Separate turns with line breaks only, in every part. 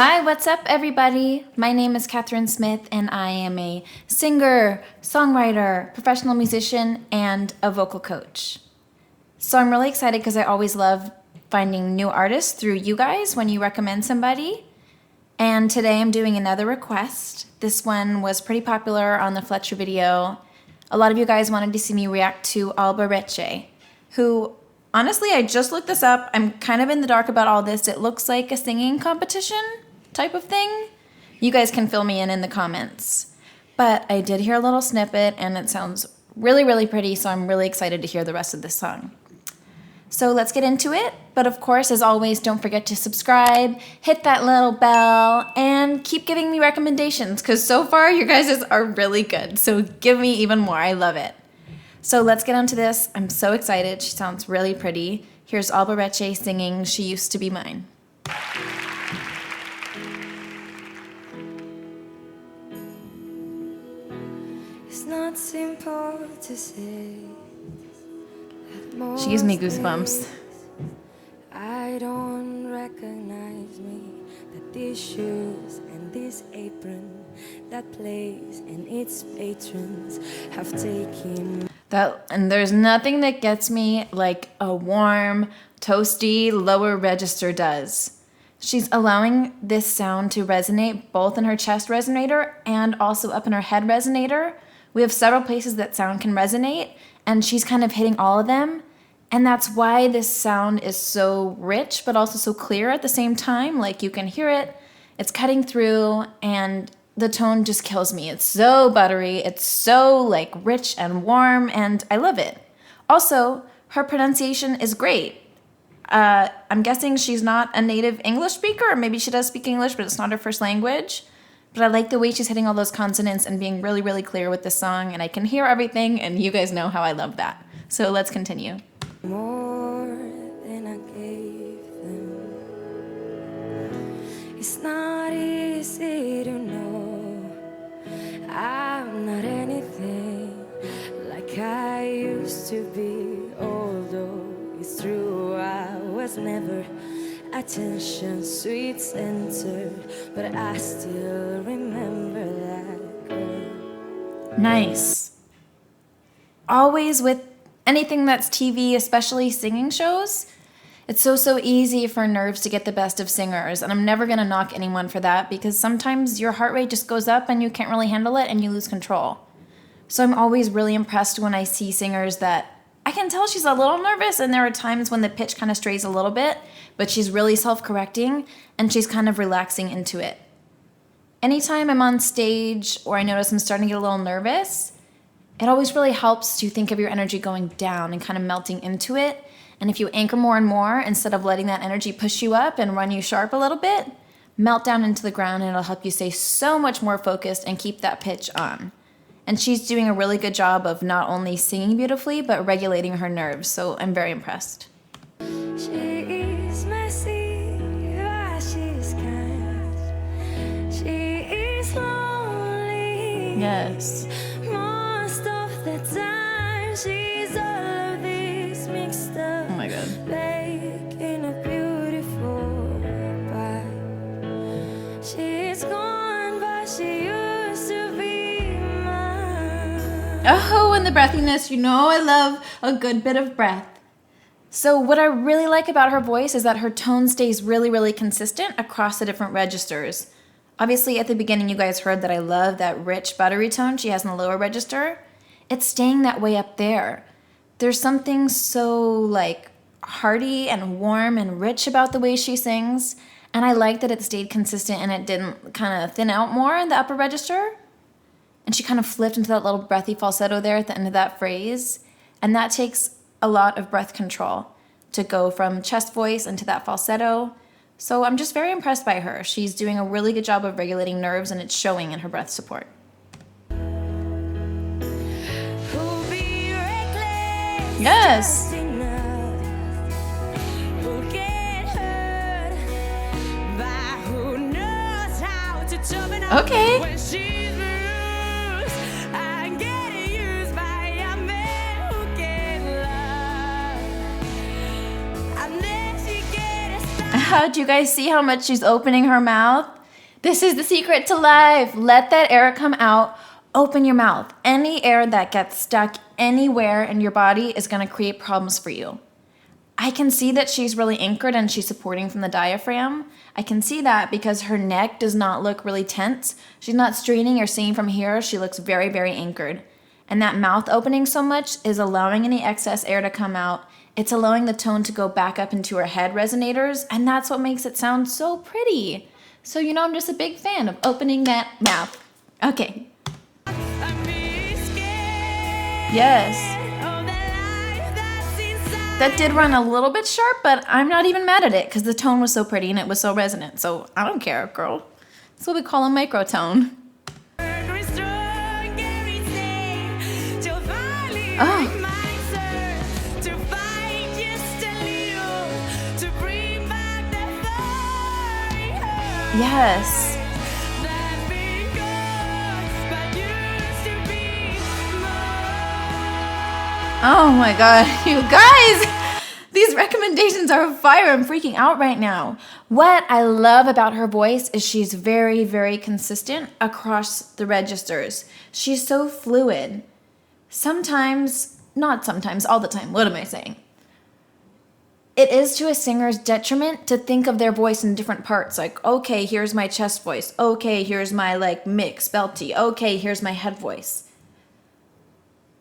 Hi, what's up, everybody? My name is Catherine Smith, and I am a singer, songwriter, professional musician, and a vocal coach. So I'm really excited because I always love finding new artists through you guys when you recommend somebody. And today I'm doing another request. This one was pretty popular on the Fletcher video. A lot of you guys wanted to see me react to Alba Reche, who, honestly, I just looked this up. I'm kind of in the dark about all this. It looks like a singing competition type of thing. You guys can fill me in the comments. But I did hear a little snippet, and it sounds really, really pretty, so I'm really excited to hear the rest of this song. So let's get into it. But of course, as always, don't forget to subscribe, hit that little bell, and keep giving me recommendations, because so far you guys are really good. So give me even more. I love it. So let's get onto this. I'm so excited. She sounds really pretty. Here's Alba Reche singing She Used to Be Mine.
It's not simple to say.
She gives me goosebumps.
I don't recognize me. That these shoes and this apron, that place and its patrons have taken.
And there's nothing that gets me like a warm, toasty lower register does. She's allowing this sound to resonate both in her chest resonator and also up in her head resonator. We have several places that sound can resonate, and she's kind of hitting all of them. And that's why this sound is so rich, but also so clear at the same time. Like, you can hear it, it's cutting through, and the tone just kills me. It's so buttery, it's so like rich and warm, and I love it. Also, her pronunciation is great. I'm guessing she's not a native English speaker, or maybe she does speak English, but it's not her first language. But I like the way she's hitting all those consonants and being really, really clear with the song, and I can hear everything, and you guys know how I love that. So let's continue.
More than I gave them. It's not easy to know I'm not anything like I used to be. Although it's true I was never attention sweet centered, but I still remember that girl.
Nice. Always with anything that's TV, especially singing shows, it's so easy for nerves to get the best of singers, and I'm never going to knock anyone for that, because sometimes your heart rate just goes up and you can't really handle it and you lose control. So I'm always really impressed when I see singers that I can tell she's a little nervous, and there are times when the pitch kind of strays a little bit, but she's really self-correcting and she's kind of relaxing into it. Anytime I'm on stage or I notice I'm starting to get a little nervous, it always really helps to think of your energy going down and kind of melting into it. And if you anchor more and more, instead of letting that energy push you up and run you sharp a little bit, melt down into the ground, and it'll help you stay so much more focused and keep that pitch on. And she's doing a really good job of not only singing beautifully, but regulating her nerves. So I'm very impressed.
She is messy, but she's kind. She is lonely.
Yes.
Most of the time, she's all of this mixed up.
Oh my God.
Baking a beautiful pie. She's gone, but she used to be mine.
Oh, and the breathiness, you know I love a good bit of breath. So what I really like about her voice is that her tone stays really, really consistent across the different registers. Obviously, at the beginning, you guys heard that I love that rich, buttery tone she has in the lower register. It's staying that way up there. There's something so, like, hearty and warm and rich about the way she sings, and I like that it stayed consistent and it didn't kind of thin out more in the upper register. And she kind of flipped into that little breathy falsetto there at the end of that phrase, and that takes a lot of breath control to go from chest voice into that falsetto. So I'm just very impressed by her. She's doing a really good job of regulating nerves, and it's showing in her breath support. Yes. Okay. Yeah, do you guys see how much she's opening her mouth? This is the secret to life. Let that air come out. Open your mouth. Any air that gets stuck anywhere in your body is going to create problems for you. I can see that she's really anchored and she's supporting from the diaphragm. I can see that because her neck does not look really tense. She's not straining or singing from here. She looks very, very anchored. And that mouth opening so much is allowing any excess air to come out. It's allowing the tone to go back up into her head resonators, and that's what makes it sound so pretty. So, I'm just a big fan of opening that mouth. Okay. Yes. That did run a little bit sharp, but I'm not even mad at it because the tone was so pretty and it was so resonant. So I don't care, girl. That's what we call a microtone. Oh. Yes. Oh my God, you guys, these recommendations are fire. I'm freaking out right now. What I love about her voice is she's very, very consistent across the registers. She's so fluid. Not sometimes, all the time. What am I saying? It is to a singer's detriment to think of their voice in different parts. Like, okay, here's my chest voice. Okay, here's my mix, belty. Okay, here's my head voice.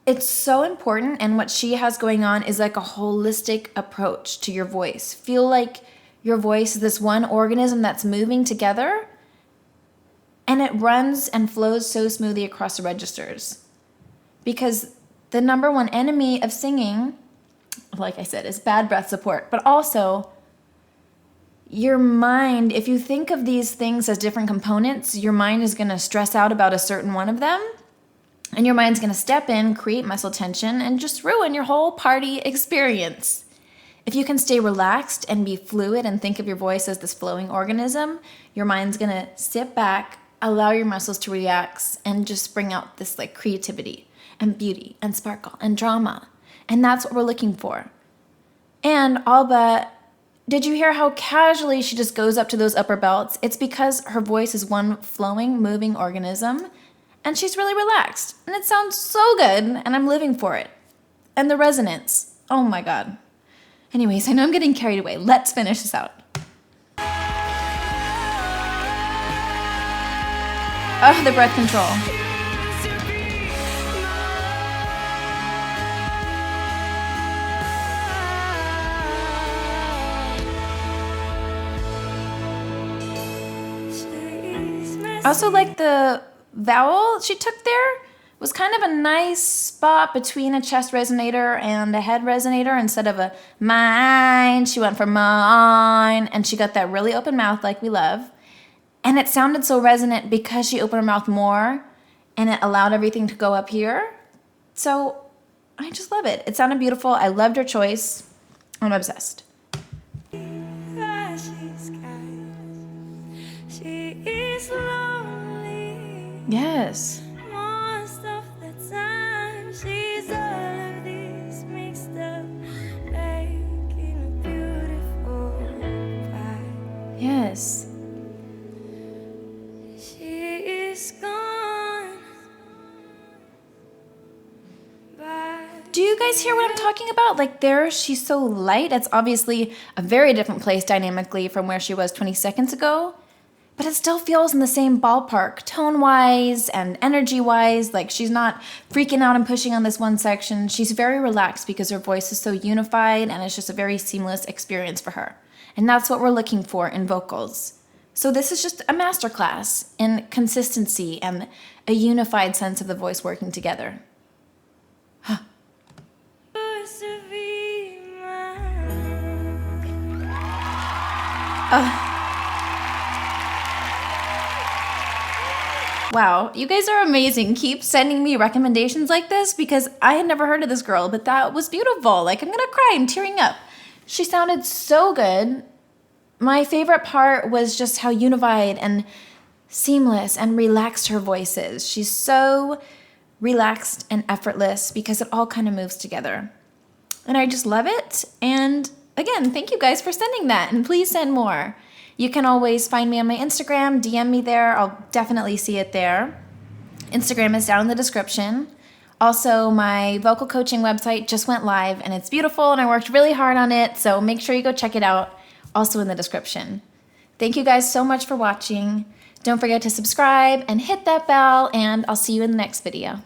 It's so important, and what she has going on is like a holistic approach to your voice. Feel like your voice is this one organism that's moving together, and it runs and flows so smoothly across the registers. Because the number one enemy of singing, like I said, is bad breath support, but also your mind, if you think of these things as different components, your mind is going to stress out about a certain one of them. And your mind's going to step in, create muscle tension, and just ruin your whole party experience. If you can stay relaxed and be fluid and think of your voice as this flowing organism, your mind's going to sit back, allow your muscles to relax, and just bring out this creativity and beauty and sparkle and drama. And that's what we're looking for. And Alba, did you hear how casually she just goes up to those upper belts? It's because her voice is one flowing, moving organism. And she's really relaxed. And it sounds so good. And I'm living for it. And the resonance. Oh my God. Anyways, I know I'm getting carried away. Let's finish this out. Oh, the breath control. Also, the vowel she took there was kind of a nice spot between a chest resonator and a head resonator. Instead of a mine, she went for mine, and she got that really open mouth like we love. And it sounded so resonant because she opened her mouth more, and it allowed everything to go up here. So I just love it. It sounded beautiful. I loved her choice. I'm obsessed. Yes.
Most of the time, she's all of these mixed up, making a beautiful pie.
Yes.
She is gone.
Do you guys hear what I'm talking about? There, she's so light. It's obviously a very different place dynamically from where she was 20 seconds ago. But it still feels in the same ballpark, tone-wise and energy-wise. She's not freaking out and pushing on this one section. She's very relaxed because her voice is so unified, and it's just a very seamless experience for her. And that's what we're looking for in vocals. So this is just a masterclass in consistency and a unified sense of the voice working together. Huh. Wow, you guys are amazing. Keep sending me recommendations like this because I had never heard of this girl, but that was beautiful. I'm gonna cry, I'm tearing up. She sounded so good. My favorite part was just how unified and seamless and relaxed her voice is. She's so relaxed and effortless because it all kind of moves together. And I just love it. And again, thank you guys for sending that, and please send more. You can always find me on my Instagram, DM me there. I'll definitely see it there. Instagram is down in the description. Also, my vocal coaching website just went live, and it's beautiful, and I worked really hard on it, so make sure you go check it out, also in the description. Thank you guys so much for watching. Don't forget to subscribe and hit that bell, and I'll see you in the next video.